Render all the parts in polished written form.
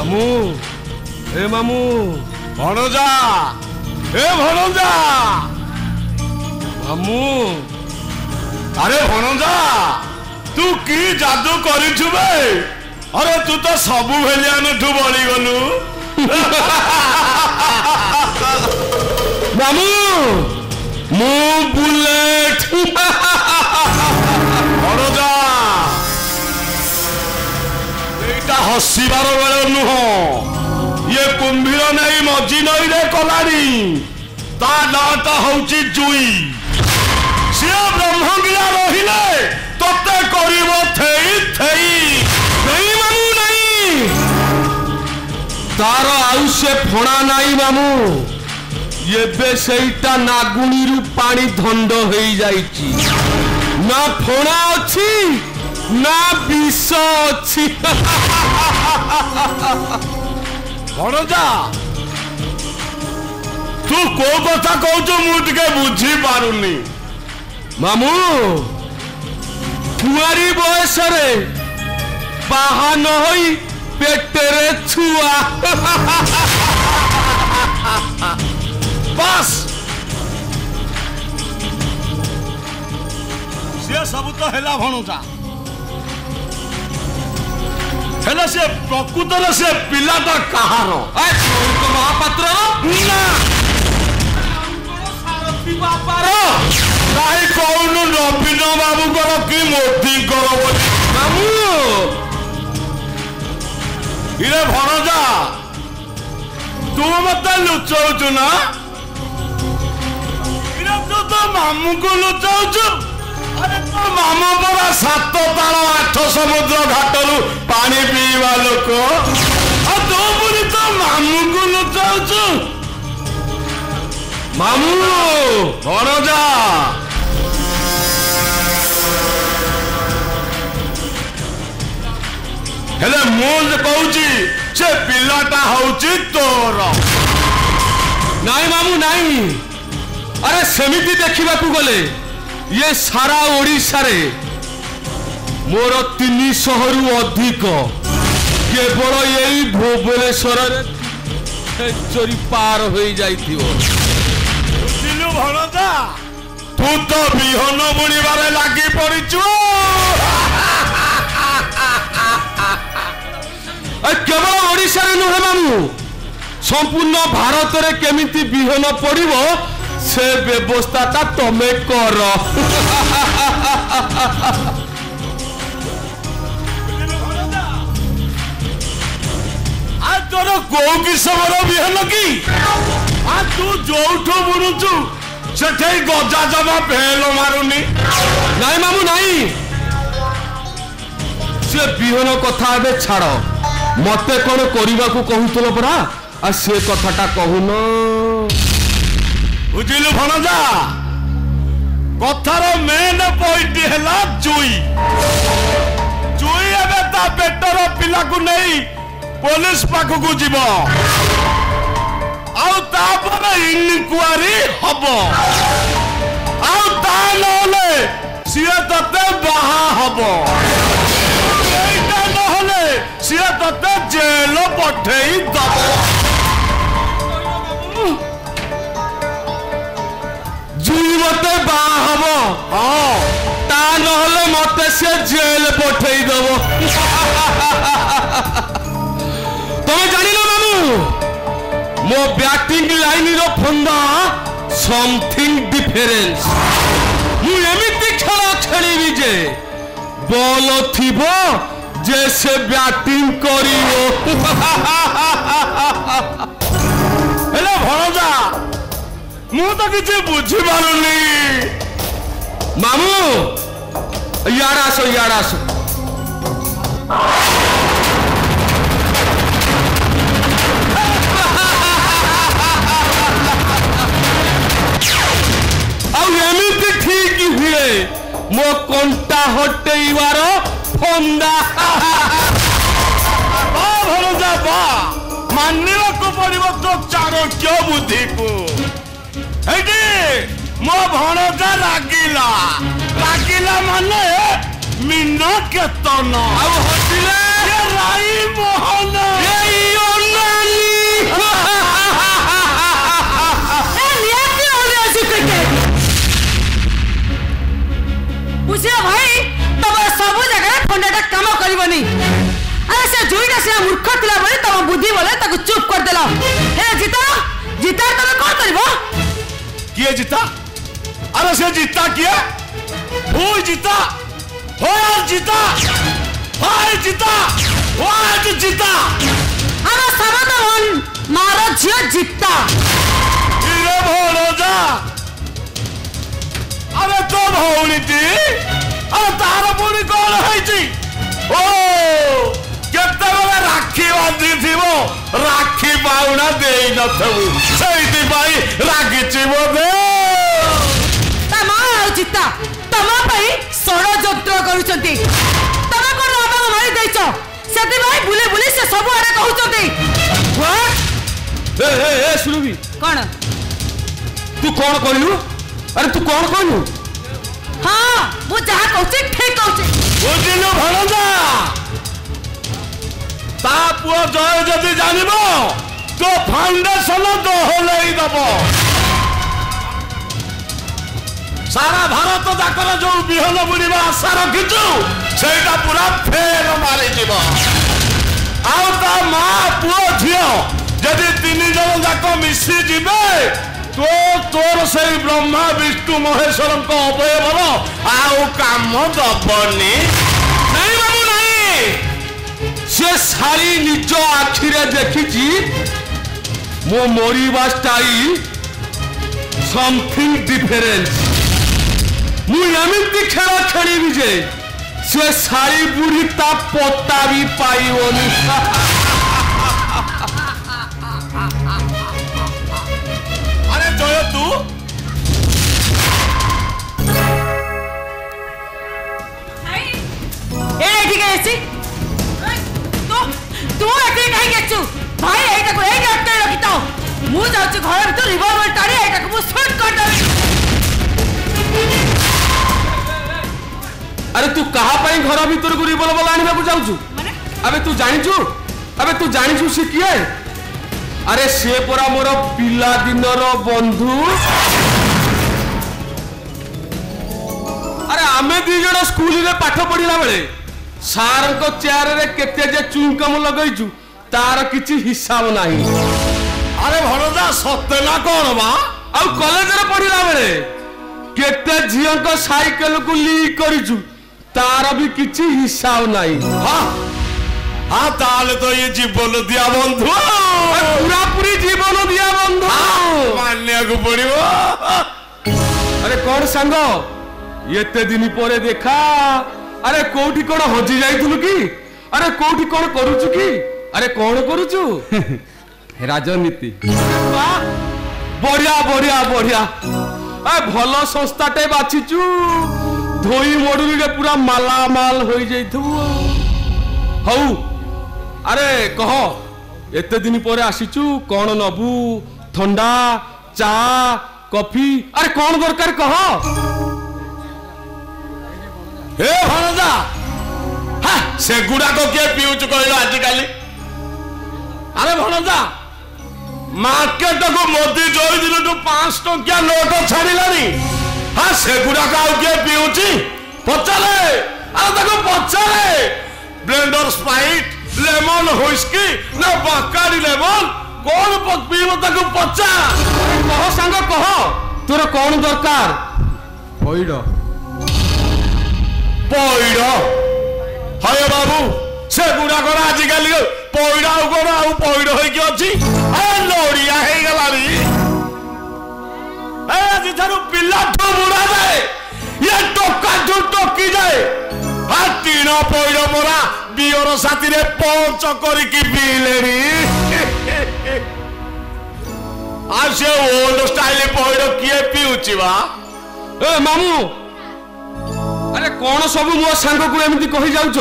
মামু এ মামু ভণজা এ ভণজা মামু আরে ভণজা তু কি জাদু করিছু বে আরে তু তো সবু ভেলিয়ানঠু বলি গলু মামু মু বুলেট ভণজা এইটা হসিবার বেলে নুহ ইয়ে কুম্ভীর নেই মঝি নইরে কলানি তা নাটা হচ্ছে জুই সে ব্রহ্মগিরা রহিলে তোতে করিব থেই থেই নেই মামু নাই তার আউ সে ফণা নাই মামু এবে সেইটা নাগুণীরু পানি ধন্দ হয়ে যাইছি না ফণা অছি না বিষ অছি ভণজা তু কো কথা কହୁଛୁ ମୁଁ ଟିକେ ବୁଝି ପାରୁନି ମାମୁ କୁଆରୀ ବୟସରେ ବାହା ନ ହୋଇ ପେଟରେ ଛୁଆ ବାସ୍ ସିଏ ସବୁ ତ ହେଲା ଭଣଜା ହେଲେ ସେ ପ୍ରକୃତରେ ସେ ପିଲାଟା କାହାର ମହାପାତ୍ର ନା ବାପାର କାହିଁ କହୁନୁ ନବୀନ ବାବୁଙ୍କର କି ମୋଦିଙ୍କର ବୋଲି ମାମୁ ଇରେ ଭଣଜା ତୁ ମତେ ଲୁଚଉଛୁ ନା ଇରେ ତୁ ତ ମାମୁଙ୍କୁ ଲୁଚଉଛୁ ଆରେ ତୋ ମାମୁ ପରା 7 ତାଳ 8 ସମୁଦ୍ର ଘାଟରୁ ପାଣି ପିଇବା ଲୋକ ଆଉ ତୁ ପୁଣି ତୋ ମାମୁଙ୍କୁ ଲୁଚାଉଛୁ ମାମୁ ଭଣଜା ହେଲେ ମୁଁ କହୁଛି ସେ ପିଲାଟା ହଉଛି ତୋର ନାଇଁ ମାମୁ ନାଇଁ ଆରେ ସେମିତି ଦେଖିବାକୁ ଗଲେ ये सारा ओडिशा रे मोर 300 रु अधिक केवल यही भुवनेश्वर सेंचुरी पार हो जाइथिबो बुझिलु भणजा तू तो बिहन बुणीबारे लागी पड़िछु केवल ओडिशा रे नुहे मामू संपूर्ण भारत रे केमिति बिहन पड़िबो से व्यवस्था ता तमे कर तोर कौ किसमर बिहन कि तू जोठू बुणुचु सेठे गजा जमा फेल मारुनी नाई मामू नाई से बिहन कथा एबे छाड़ मते कोन करिबा को कहूतलो परा आ से कथाटा कहून बुझिलु भणजा कथार मेन पॉइंट है जुई जुई एबे ता पेटर पिला को नहीं पुलिस पाखु को जीव आउ तापर इनक्वारी हबो आउ ता नहले सिए तते बाहा हबो एटा नहले सिए तते जेल पठेई दबो जीवते बाहब हाँ ता नहले मते से जेल पठेई दबो तमे जानिलो मामू मो बैटिंग लाइन रो फंदा समथिंग डिफरेंस मु एमिति खेल खेलिबी जे बॉल थिबो जे से बैटिंग करिवो हेले भणजा मु तो किसी बुझी पारुनी मामू यार आसो एमिति ठीक हुए मो कंटा हटेइवार फंदा भणजा बा मानिबा को पड़िबो तो चाणक्य बुद्धि को मो भणजा लागिला माने मीन केतन हसिले राई मोहन करबनी। अरे से जुईटा से मूर्ख थिला बले तम बुद्धि बोले ताको चुप कर देला। हे जीता जीता तमे कोन करबो? किए जीता? अरे से जीता किए? हो जीता? हो जीता? हाय जीता? वाह जीता? आमा समाधान मारो झियो जीता। इरे भोलोजा। अरे तो भौणी ती अरे तार पुणी कौन है ओ केते बेले राखी बांधी थिबो राखी पाउना देई नथबु सेइति पाई राखीची बोधे तमा चित्ता तमा पई षडयंत्र करूचंती तमा कोन बाबा मारी दैछो सेति भाई बुले बुले से सब आरे कहउचंती ए सुरभि कोन तू कौन कहलु अरे तू कौन कहलु हां मु जहा कहउची ठीक कहउची बुझिलु भणजा ता पुओ जय जदि जानिबो तो फाउंडेशन दोहलेई दबो सारा भारत जाकर जो बिहन बुणिबा आशा रखिचु सेटा पूरा फेल मारी जीवो आउ ता मा पुओ झियो जदि तीन जन जाक मिसी जिबे तो तोर से ब्रह्मा विष्णु महेश्वर को अवयवर आउ काम दबनी नहीं बाबू नहीं से सारी निज आखिरे देखी मो मरिबा स्टाइल समथिंग डिफरेंस मु एमती खेल खेली जे से सारी बुढ़ी ता पत्ता भी पाइबनी अरे जय तू ए ठीक है ऐसी तू एके काहे गेचू भाई एटा को एके अटके रखितो मु जाउची घर भीतर रिवॉल्वर टाड़ी एटा को शूट कर दे अरे तू कहा पाई घर भीतर को रिवॉल्वर आनिबा को जाउछु माने अबे तू जानिछु से किए अरे से परा मोर पिला दिनर बंधु अरे आमे दी जण स्कूल रे पाठ पढ़िला बेले सार को चेयर रे केते जे चुंकम लगैछु तार किछि हिसाब नाही अरे भणजा सत्य ना कोन बा आ कॉलेज रे पढ़िला बेले केते झियो को साइकिल को लीक करिछु तार भी किछि हिसाब नाही हां हां ताले तो ये जीवन दिया बंधु पूरा पूरी जीवन दिया बंधु मानने को पड़िबो अरे कौन सांग एते दिन परे देखा अरे कोठी कोन हजी जाइथुलु की अरे कोठी कोन करूछु की अरे कौन करूछु राजनीति वाह बढ़िया बढ़िया बढ़िया ए भलो संस्थाटे बाछिचु धोई मोडुरी रे पूरा माला माल होई जाइथु हौ अरे कह एते दिन परे आसीचु कौन नबू ठंडा चा कॉफी अरे कौन दरकार कह हे भणजा हां से गुडा को के पिउचु कहलो आज काली अरे भणजा मार्केट को मोदी जोई दिन तो 5 टंकिया नोट छाड़िलानी हां से गुडा का के पिउची पचाले अरे ताको पचाले ब्लेंडर स्प्राइट लेमन व्हिस्की ना बाकाडी लेमन कौन पीबो ताको पचा कह सांग कह तोर कौन दरकार पैड पैड हाय बाबू से गुडा को आज काली पैड आउ कोन आउ पैड होई कि अछि ए लोड़िया हे गलारी ए आज थारु पिल्ला ठो बुडा जाए ये टोका ठो टोकी जाए आ तीन पैड मोरा बियर साथी रे पंच करी कि पीलेनी आ से ओल्ड स्टाइल पैड किए पिउची बा ए मामू अरे कौन सब मो सांग को एमती कहि जाउछ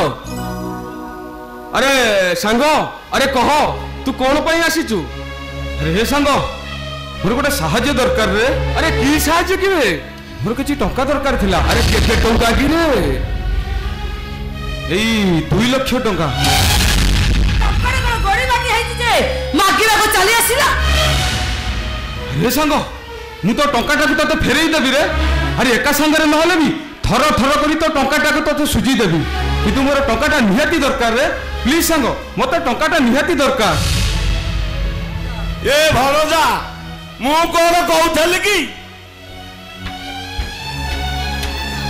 अरे सांग अरे कह तू कौन पई आसीचु अरे हे सांग मोर गोटे साहाय्य दरकार रे अरे की साहाय्य किवे मोर किछि टंका दरकार थिला अरे केते टंका की रे एई 2 लाख टंका टक्कर को गोड़ी बाकी है जे मागिरा को चली आसीला हे सांग मु तो टंका टाको तते फेरेई देबी रे अरे एका संगे रे नहले भी थर थर करी तो टंका टाको तते सुजी देबी কিন্তু মোর টঙ্কাটা নিহাতি দরকার রে প্লিজ সাঙ্গ মতে টঙ্কাটা নিহাতি দরকার ए भणजा मु कौन कहूली कि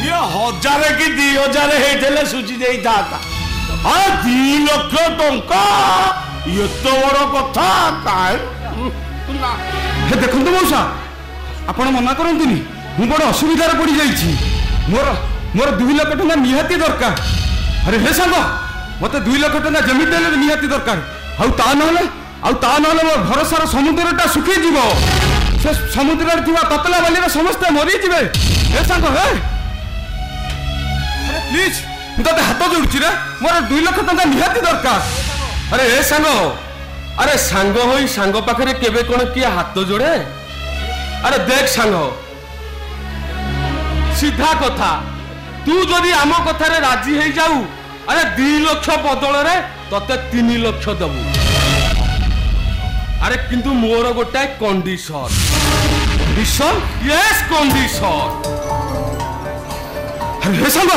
ये 1000 कि 2000 होते सुझी जाता हाँ 2 लाख टंका ये तो बड़ कथा हे देखु मौसा आपण मना करतुनि मु बड़ असुविधार पड़ जाइछि मोर मोर 2 लाख टंका निहाती दरकार अरे हे सांग मते 2 लाख टंका जमी देले निहाती दरकार आउ ता नहले मोर भरोसार समुद्रटा सुखी जीव से समुद्र थिबा ततला बाली समस्त मरी जीवे हे सांग हे अरे प्लीज मु तते हाथ जोड़छि रे मोर 2 लाख टंका निहाती दरकार अरे ए सांग अरे सांग होई सांग पाखरे केबे कोन किया हाथ जोड़े अरे देख सांग सीधा कथा तू जदि आम कथारे राजी हो जाऊ अरे 2 लाख बदल रे तते 3 लाख दबू अरे किंतु मोर गोटाए कंडीशन कंडीशन यस कंडीशन अरे हे सांग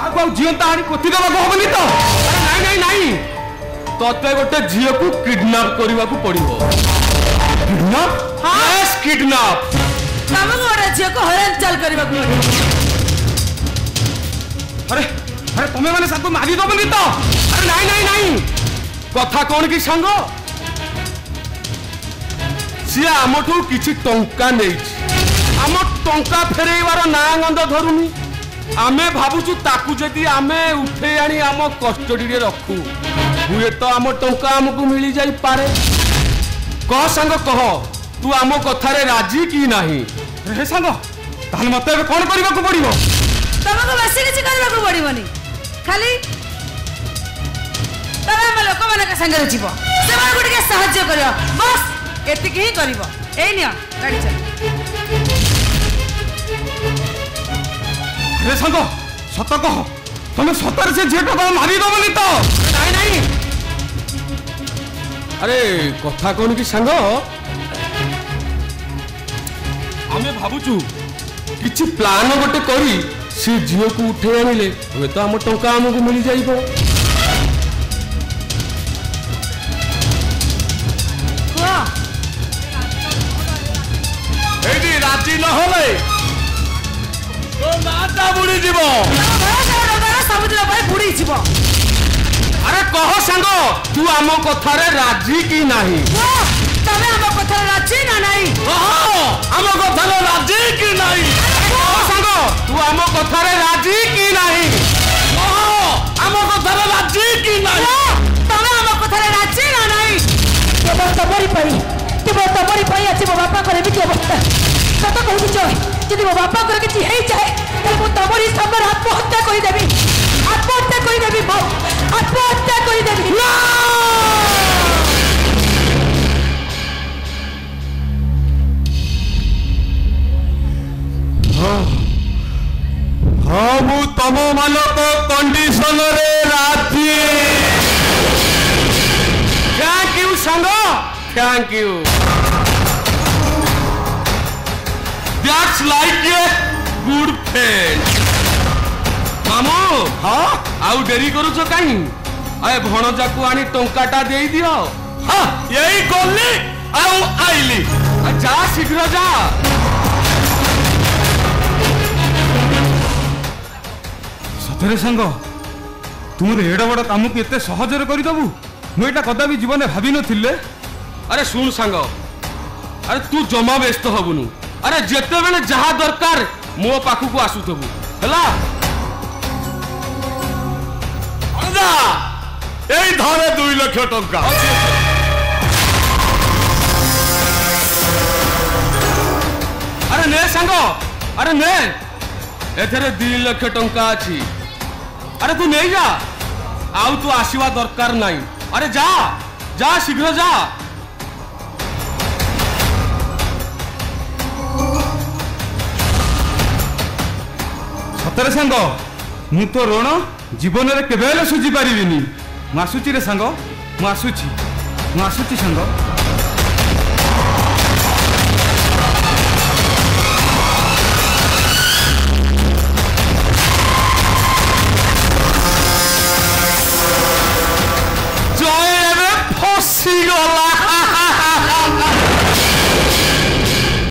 आगो जीवंता आनी कोथि दबा होबनी तो अरे नहीं नहीं नहीं तते गोटे झियो को किडनैप करबा को पड़िबो किडनैप यस किडनैप तम गोटे झियो को हरण चाल करबा को अरे अरे तुमे माने साको मारी दबनी तो अरे नहीं नहीं नहीं कथा कौन की सांग सी आमठू किछि टंका नहीं आम टंका फेरैबार ना गंध धरुनी आमे भाबुचु ताकू जदि आमे उठे आनी आम कस्टडी रे रखू हुए तो आम टंका हमको मिली जाई पारे कह सांग कह तू आम कथारे राजी की नाही हे सांग ताल मते कोन करबा को पड़िबो तमको बेसी किछि करबा को पड़िबोनी खाली तमे हम लोक माने के संगे जीव से माने गुटी के सहाय्य करियो बस एतिक ही करिवो ए निया गाड़ी चल हे सांग सत कह तुमे सतर से जेटा को मारी दबनी तो नहीं नहीं अरे कथा कौन की सांग आमे भाबुचु किछि प्लान गोटे करी से झियो को उठे आनिले हुए तो हम टंका हमको मिली जाइबो एडी राजी न होले तो नाटा बुड़ी जीवो समुद्र पर बुड़ी जीव अरे कह सांग तू आम कथारे राजी की नाही तमे हम कथा राजी ना नहीं हम कथारे राजी की नहीं कह सांग तू आम कथारे राजी की नाही हम कथारे राजी की नहीं तमे हम कथा राजी ना नहीं केवल तमरी पाई आज मो बापा को एमती अवस्था सत कहूँ जय यदि मो बापा को किसी हो जाए तो मुझे तमरी सामने आत्महत्या करदेवी आत्महत्या करदेवी हाँ मु तम मानक कंडीशन रे राजी थैंक यू सांग thank you that's like a good friend मामू हाँ आउ डेरी करूछ काई अरे भणजा को आनी टंकाटा देई दियो हाँ यही गली आउ आइली जा शीघ्र जा सतरे सांग तुम एडा बड़ काम को एते सहजरे कर दबु मु एटा कदा भी जीवन भाबी नथिले अरे सुन सांग अरे तू जमा व्यस्त हबुनु अरे जेते बेले जहा दरकार मो पाखु को आसुथबु हला अंजा एई धरे 2 लाख टंका अरे ने सांग अरे ने एथरे 2 लाख टंका अछि अरे तू नहीं जा आउ तू आसीवा दरकार नहीं अरे जा जा शीघ्र जा सतरे सांग मु तो ऋण जीवन में केबेले सुझी पारिबिनी मासुची रे सांग मासुची सांग your life.